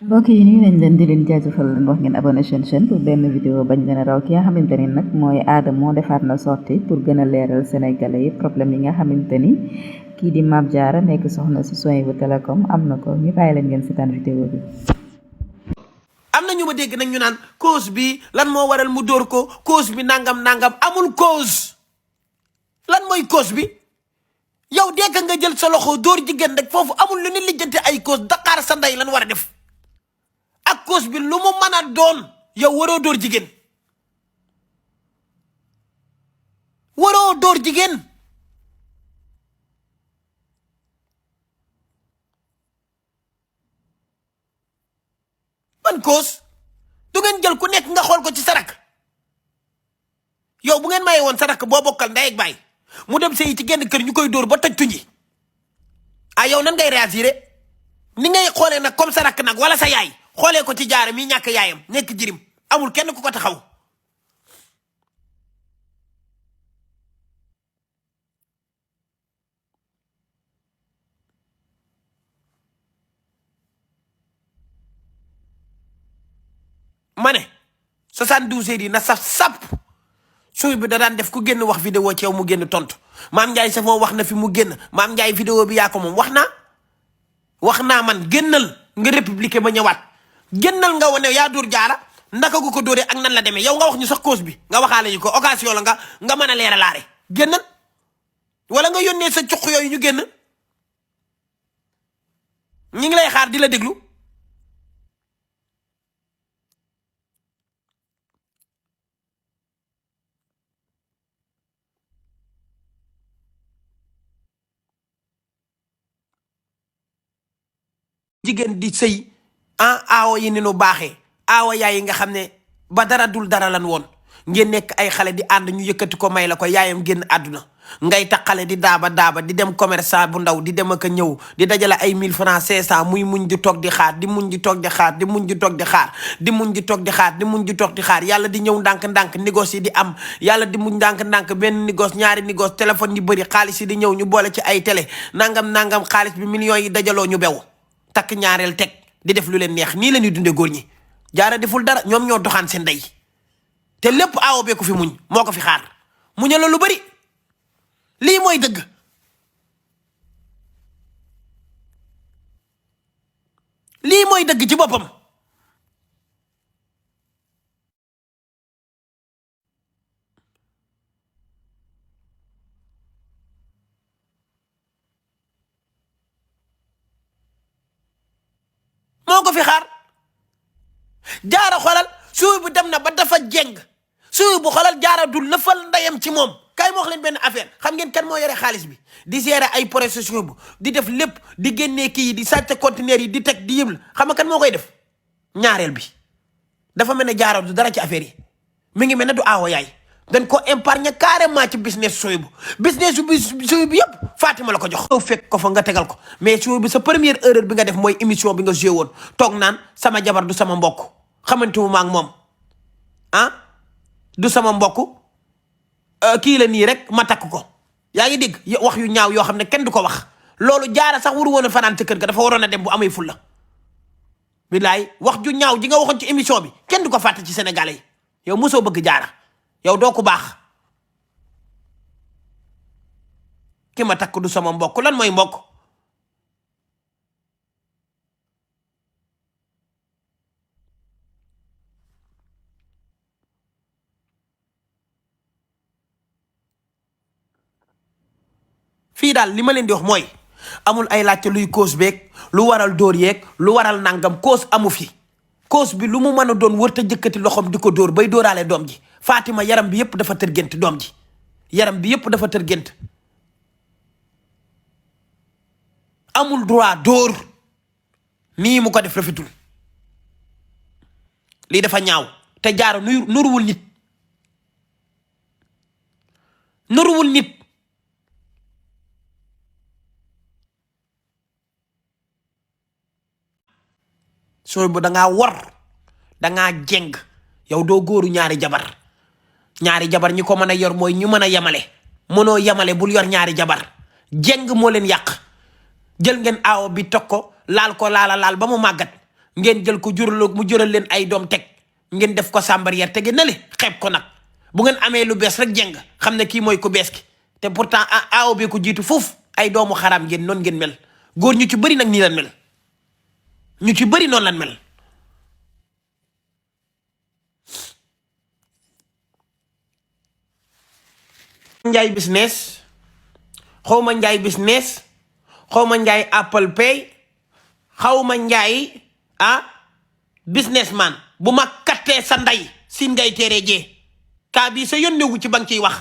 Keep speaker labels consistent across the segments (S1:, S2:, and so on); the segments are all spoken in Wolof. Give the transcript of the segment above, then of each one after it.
S1: mbokk yi nuyu nañ leen di leen jaajëfal leen wax ngeen abonné chaîne pour benn vidéo bañ leen a raw ki nga xamante ni nag mooy Adamo moo defaat na sorti pour gën a leeral sénégalais yi problème yi nga xamante ni kii di Mame Diarra nekk soxna si Sohaibou Télécom am na ko ñu bàyyi leen ngeen seetaan vidéo bi.
S2: am na ñu ma dégg nag ñu naan cause bi lan moo waral mu dóor ko cause bi nangam amul cause lan mooy cause bi yow dégg nga jël sa loxo dóor jigéen rek foofu amul lu ni lijjanti ay cause Dakar sa ndey lan war a def ak cause bi lu mu mën a doon yow waroo dóor jigéen waroo dóor jigéen ban cause du ngeen jël ku nekk nga xool ko ci sarak yow bu ngeen maye woon sarak boo bokkal ndey ak baay mu dem sëy ci genn kër ñu koy dóor ba tëj tuñi ah yow nan ngay réagir ni ngay xoolee nag comme sarak nag wala sa yaay xoolee ko ci Diarra mi ñàkk yaayam nekk jirim amul kenn ku ko taxaw ma ne 72 heures yi na saf sap suy bi da daan def ku génn wax vidéo ci yow mu génn tontu Mame Ndiaye sa foo wax na fi mu génn Mame Ndiaye vidéo bi yaa ko moom wax naa man génnal nga république ba ñëwaat génnal nga wane yaa dóor Diarra ndaka gu ko dóoree ak nan la demee yow nga wax ñu sax cause bi nga waxaale ñu ko occasion la nga mën a leeralaare génnal wala nga yónnee sa cuq yooyu ñu génn ñi ngi lay xaar di la déglu jigéen di sëy aawo yi ni nu baaxee aawo yaay yi nga xam ne ba dara dul dara lan woon ngeen nekk ay xale di ànd ñu yëkkati ko may la ko yaayam génn àdduna ngay tax xale di daaba di dem commerçant bu ndaw di dem ak a ñëw di dajale ay 1000 francs 500 muy muñ di toog di xaar di muñ di toog di xaar di muñ di toog di xaar di muñ di toog di xaar di muñ di toog di xaar yàlla di ñëw ndànk-ndànk négoce yi di am yàlla di muñ ndànk-ndànk benn négoce ñaari négoce téléphone yi bëri xaalis yi di ñëw ñu boole ci ay télé nangam xaalis bi millions yi dajaloo ñu bew takk ñaareel teg di def lu leen neex nii la ñuy dundee góor ñi Diarra deful dara ñoom ñoo doxaan seen ndey te lépp aawo bee ko fi muñ moo ko fi xaar muñal la lu bari lii mooy dëgg lii mooy dëgg ci boppam moo ko fi xaar Diarra xolal suy bu dem na ba dafa jeng suy bu xolal Diarra du lëfal ndeyam ci moom kay moo wax leen benn affaire xam ngeen kan moo yore xaalis bi di gérer ay procession bu di def lépp di génnee kii yi di sàcc conteneur yi di teg di yëbl xam nga kan moo koy def ñaareel bi dafa mel ne Diarra du dara ci affaire yi mi ngi mel ne du aawo yaay dañ ko épargne carrément ci business suy bu yëpp Fatima la ko jox fekk ko fa nga tegal ko mais suy bu sa première erreur bi nga def mooy émission bi nga joué woon toog naan sama jabar du sama mbokk xamante wu ma ak moom du sama mbokk kii la nii rek ma takk ko yaa ngi dégg wax yu ñaaw yoo xam ne kenn du ko wax loolu Diarra sax waru woon a fanaan ca kër ga dafa waroon a dem bu amee fulla bilaay wax ju ñaaw ji nga waxoon ci émission bi kenn du ko fàtte ci Sénégalais yi yow mosoo bëgg Diarra yow doo ko baax ki ma takk du sama mbokk lan mooy mbokk fii daal li ma leen di wax mooy amul ay laajte luy cause beeg lu waral dóor yeeg lu waral nangam cause amu fi cause bi lu mu mën a doon wërta jëkkati loxoom di ko dóor bay dóoraale doom ji Fatima yaram bi yëpp dafa tër gént doom ji yaram bi yëpp dafa tër gént amul droit dóor nii mu ko def rafetul lii dafa ñaaw te Diarra nuruwul nit sooy bu dangaa war dangaa jeng yow doo góoru ñaari jabar ñi ko mën a yor mooy ñu mën a yemale mënoo yemale bul yor ñaari jabar jeng moo leen yàq jël ngeen aawo bi tog ko laal ba mu màggat ngeen jël ko mu jural leen ay doom teg ngeen def ko sàmbarière tege na le xeeb ko nag bu ngeen amee lu bees rek jeng xam ne kii mooy ku bees ki te pourtant aaw bi ko jiitu foofu ay doomu xaraam ngeen noonu ngeen mel góor ñu ci bëri nag nii lan mel ñu ci bëri noonu lan mel. njaay business xawma njaay business xawma njaay Apple Pay xawma njaay businessman bu ma kattee sa ndey siin ngay téere jee kaa bii sa yónnewu ci ba nga ciy wax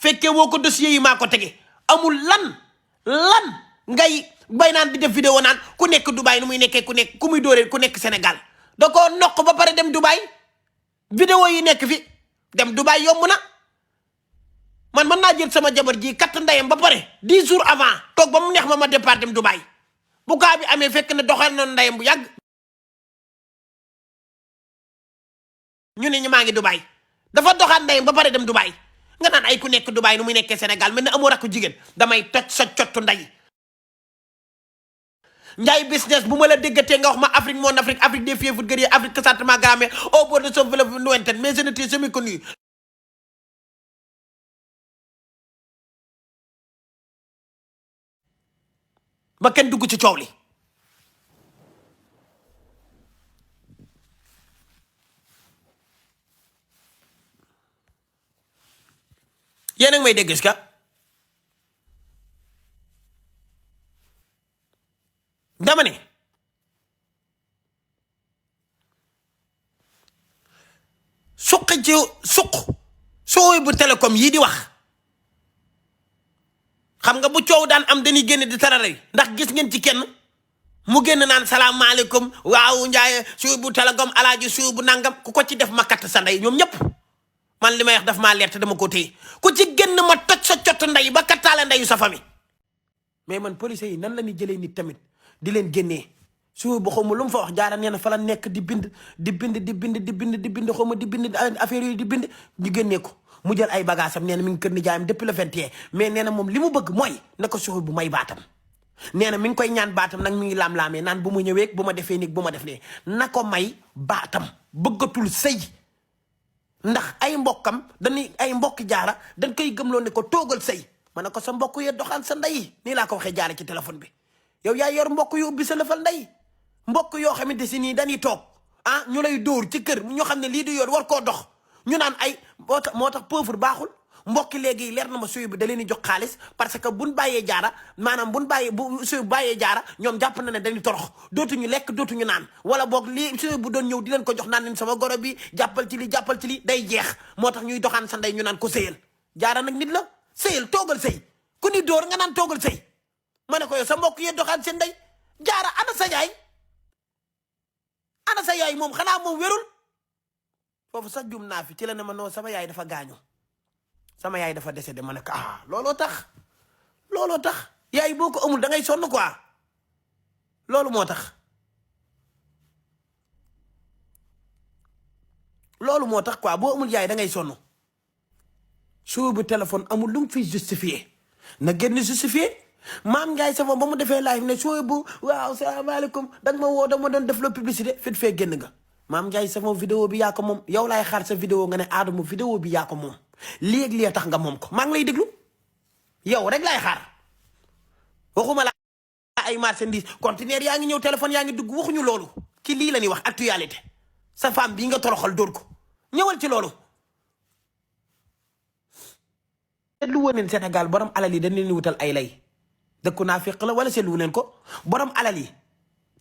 S2: fekkee woo ko dossier yi maa ko tege amul lan ngay bay naan di def vidéo naan ku nekk Dubaï nu muy nekkee ku muy dóoree ku nekk Sénégal da koo noq ba pare dem Dubaï vidéo yi nekk fi dem Dubaï yomb na man mën naa jël sama jabar ji katt ndeyam ba pare 10 jours avant toog ba mu neex ma départ dem Dubaï bu kaa bi amee fekk na doxal noonu ndeyam bu yàgg ñu ne ñu maa ngi Dubaï dafa doxaat ndeyam ba pare dem Dubaï nga naan ay ku nekk Dubaï nu muy nekkee Sénégal mel ne amoo rakku jigéen damay toj sa cottu ndey. njaay business bu ma la déggatee nga wax ma Afrique mon Afrique des fièvres guerriers Afrique concentrement grammaire au bord de son fleuve lointain mais je ne t'ai jamais connu. ba kenn dugg ci coow li yéen a ngi may dégg est-ce que dama ne suqi ci sooy bu télécom yii di wax xam nga bu coow daan am dañuy génn di tarare ndax gis ngeen ci kenn mu génn naan salaamaaleykum waaw Ndiaye sooy bu télécom alaaji sooy bu nangam ku ko ci def ma katt sa ndey ñoom ñëpp man li may wax daf maa leer te dama ko téye ku ci génn ma toj sa cott ndey ba kattaale ndeyu sa famille mais man police yi nan la ñuy jëlee nit tamit di leen génnee sooy bu xaw ma lu mu fa wax jaara nee na fa la nekk di bind xaw ma di bind affaire yi di bind ñu génnee ko mu jël ay bagages am nee na mi ngi kër ni jaayam depuis le 21 mais nee na moom li mu bëgg mooy na ko sooy bu may baatam nee na mi ngi koy ñaan baatam nag mi ngi laam-laamee naan bu ma ñëwee bu ma defee nii bu ma def nee na ko may baatam bëggatul sëy ndax ay mbokkam dañuy ay mbokki jaara dañ koy gëmloo ne ko toogal sëy ma ne ko sa mbokk yee doxaan sa ndey nii laa ko waxee jaara ci téléphone bi yow yaa yor mbokk yu ubbi sa lëfal ndey mbokk yoo xamante si nii dañuy toog ñu lay dóor ci kër ñoo xam ne lii di yor war koo dox ñu naan ay moo tax pauvre baaxul mbokki léegi leer na ma suy bi da leen di jox xaalis parce que buñ bàyyee jaara maanaam bu suy bàyyee jaara ñoom jàpp na ne dañuy torox dootuñu lekk dootuñu naan wala boog lii suy bu doon ñëw di leen ko jox naan leen sama goro bi jàppal ci li day jeex moo tax ñuy doxaan sa ndey ñu naan ko sëyal jaara nag nit la sëyal toogal sëy ku ni dóor nga naan toogal sëy ma ne ko yow sa mbokk yee doxaan seen ndey jaara ana sa yaay moom xanaa moom wérul foofu sax jum naa fi ci la ne ma non sama yaay dafa gaañu sama yaay dafa décédé ma ne ko looloo tax yaay boo ko amul da ngay sonn quoi loolu moo tax quoi boo amul yaay da ngay sonn soo bu téléphone amul lu mu fi justifié na génn justifié maam Ndiaye Savon ba mu defee live ne soo bu waaw salaamaaleykum da nga ma woo dama doon def la publicité fit fee génn nga maam Ndiaye Savon vidéo bi yaa ko moom yow laay xaar sa vidéo nga ne Adamo vidéo bi yaa ko moom léegi tax nga moom ko maa ngi lay déglu yow rek laay xaar waxuma la ay marchandise conteneur yaa ngi ñëw téléphone yaa ngi dugg waxuñu loolu ci lii la ñuy wax actualité sa femme bii nga toroxal dóor ko ñëwal ci loolu. seetlu woon leen Sénégal borom alal yi dañ leen di wutal ay lay dëkku naa féq la wala seetlu leen ko borom alal yi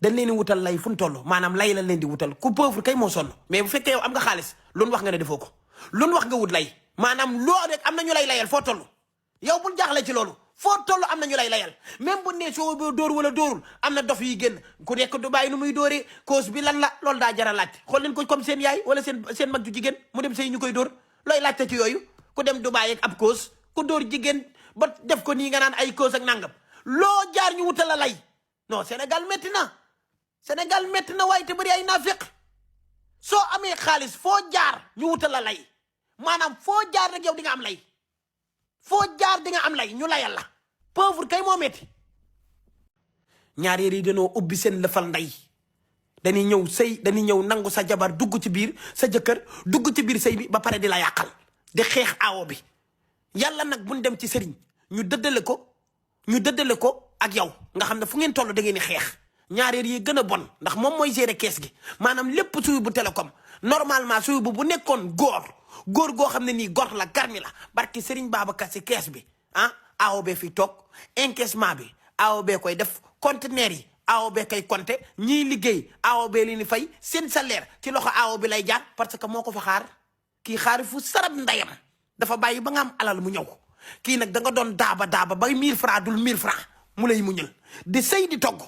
S2: dañ leen di wutal lay fu mu toll maanaam lay la leen di wutal ku pauvre kay moo sonn mais bu fekkee yow am nga xaalis loolu wax nga ne defoo ko loolu wax nga wut lay maanaam loo rek am na ñu lay layal foo toll yow bul jaaxle ci loolu foo toll am na ñu lay layal même bu nee soo dóor wala dóorul am na dof yi génn ku nekk du bàyyi nu muy dóoree cause bi lan la loolu daa jar a laajte xool leen ko comme seen yaay wala seen mag ju jigéen mu dem sëy ñu koy dóor looy laajte ci yooyu ku dem du bàyyi ak ab cause ku dóor jigéen ba def ko nii nga naan ay cause ak nangam loo jaar ñu wutal la lay non Sénégal métti na waaye te bëri ay naafeq soo amee xaalis foo jaar ñu wutal la lay maanaam foo jaar rek yow di nga am lay foo jaar di nga am lay ñu layal la pauvre kay moo métti ñaar yi dañoo ubbi seen lëfal ndey dañuy ñëw sëy dañuy ñëw nangu sa jabar dugg ci biir sa jëkkër dugg ci biir sëy bi ba pare di la yàqal di xeex aawo bi. yàlla nag buñ dem ci sëriñ ñu dëddale ko ak yow nga xam ne fu ngeen toll da ngeen di xeex. ñaareel yi gën a bon ndax moom mooy gérer kees gi maanaam lépp suy bu télécom normalement suy bu nekkoon góor goo xam ne nii góor la garmi la barki Serigne Babacar si kees bi ah AOB fi toog encaissement bi AOB koy def conteneur yi AOB koy compter ñiy liggéey AOB li ni fay seen salaire ci loxo AOB lay jaar parce que moo ko fa xaar kii xaari fu sarab ndayam dafa bàyyi ba nga am alal mu ñëw kii nag da nga doon daaba bay 1000 francs dul 1000 francs mu lay muñal di sëy di togg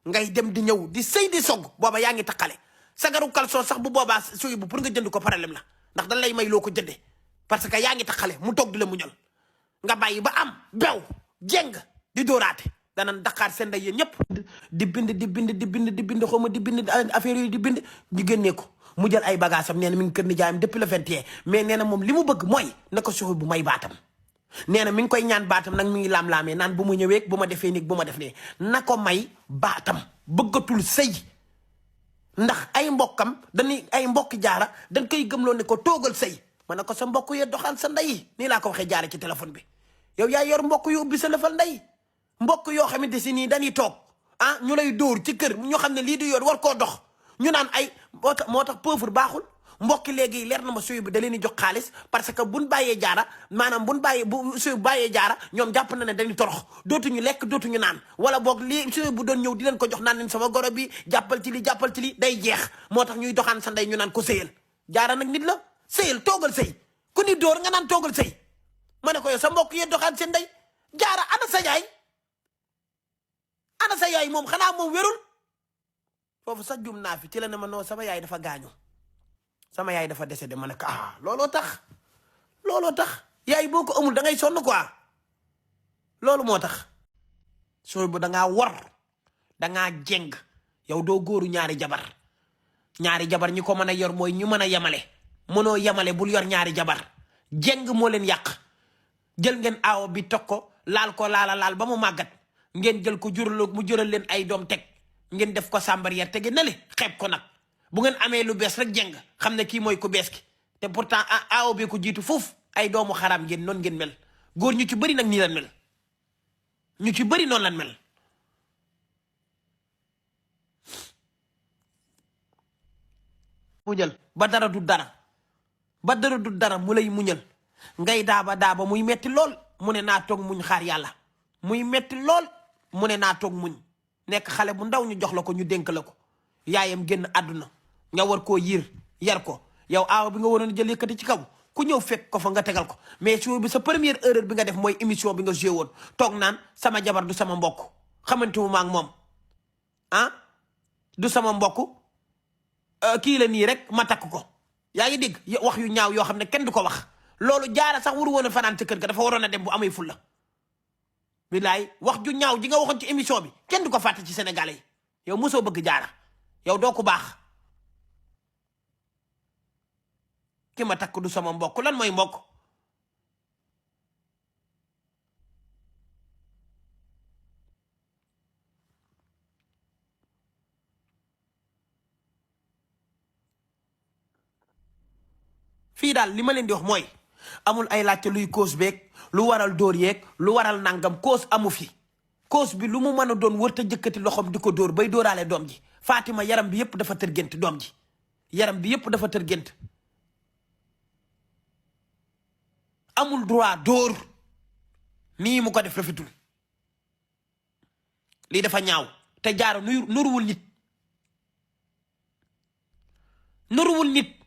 S2: ngay dem di ñëw di sëy di sogg booba yaa ngi takkale sagaru caleçon sax bu boobaa suy bu pour nga jënd ko problème la ndax dañ lay may loo ko jëndee parce que yaa ngi takkale mu togg di la muñal nga bàyyi ba am bew jeng di dóoraate danan Dakar seen nday yéen ñëpp di bind xaw ma di bind affaire yi di bind ñu génnee ko mu jël ay bagage am nee na mi ngi kër ni jaayam depuis le 21 mais nee na moom li mu bëgg mooy na ko suy bu may baatam nee na mi ngi koy ñaan baatam nag mi ngi laam-laamee naan bu ma ñëwee bu ma defee nii bu ma def nee na ko may baatam bëggatul sëy ndax ay mbokkam dañuy ay mbokki jaara dañ koy gëmloo ne ko toogal sëy ma ne ko sa mbokk yee doxaan sa ndey nii laa ko waxee jaare ci téléphone bi yow yaa yor mbokk yu ubbi sa lëfal ndey mbokk yoo xamante si nii dañuy toog ah ñu lay dóor ci kër ñu xam ne lii di yoon war koo dox ñu naan ay moo tax pauvre baaxul mbokki léegi leer na ma suy bi da leen di jox xaalis parce que buñ bàyyee jaara maanaam bu suy bàyyee jaara ñoom jàpp na ne dañuy torox dootuñu lekk dootuñu naan wala boog lii suy bu doon ñëw di leen ko jox naan leen sama goro bi jàppal ci li day jeex moo tax ñuy doxaan sa ndey ñu naan ko sëyal jaara nag nit la sëyal toogal sëy ku ni dóor nga naan toogal sëy ma ne ko yow sa mbokk yee doxaan seen ndey jaara ana sa yaay moom xanaa moom wérul foofu sax jum naa fi ci la ne ma non sama yaay dafa gaañu sama yaay dafa décédé ma ne ko looloo tax yaay boo ko amul da ngay sonn quoi loolu moo tax sooy bu dangaa wor dangaa jeng yow doo góoru ñaari jabar ñi ko mën a yor mooy ñu mën a yemale mënoo yemale bul yor ñaari jabar jeng moo leen yàq jël ngeen aawo bi tog ko laal ba mu màggat ngeen jël ko mu jural leen ay doom teg ngeen def ko sàmbar tege na le xeeb ko nag bu ngeen amee lu bees rek jeng xam ne kii mooy ku bees ki te pourtant aawo bi ko jiitu foofu ay doomu xaraam ngeen noonu ngeen mel góor ñu ci bëri nag nii lan mel ñu ci bëri noonu lan mel muñal ba dara du dara mu lay muñal ngay daaba muy metti lool mu ne naa toog muñ xaar yàlla muy metti lool mu ne naa toog muñ nekk xale bu ndaw ñu jox la ko ñu dénk la ko yaayam génn àdduna nga war koo yiir yar ko yow aaw bi nga waroon jël yëkkati ci kaw ku ñëw fekk ko fa nga tegal ko mais su bi sa première erreur bi nga def mooy émission bi nga joué woon toog naan sama jabar du sama mbokk xamante wu ma ak moom du sama mbokk kii la nii rek ma takk ko yaa ngi dégg wax yu ñaaw yoo xam ne kenn du ko wax loolu jaara sax waru woon a fanaan ci kër ga dafa waroon a dem bu amee fulla bilaay wax ju ñaaw ji nga waxoon ci émission bi kenn du ko fàtte ci sénégalais yi yow mosoo bëgg jaara yow doo ko baax ki ma takk du sama mbokk lan mooy mbokk fii daal li ma leen di wax mooy amul ay laajte luy cause beeg lu waral dóor yeeg lu waral nangam cause amu fi cause bi lu mu mën a doon wërta jëkkati loxoom di ko dóor bay dóoraale doom ji Fatima yaram bi yépp dafa tërgént doom ji yaram bi yépp dafa tërgént amul droit dóor nii mu ko def rafetul lii dafa ñaaw te jaaro nuruwul nit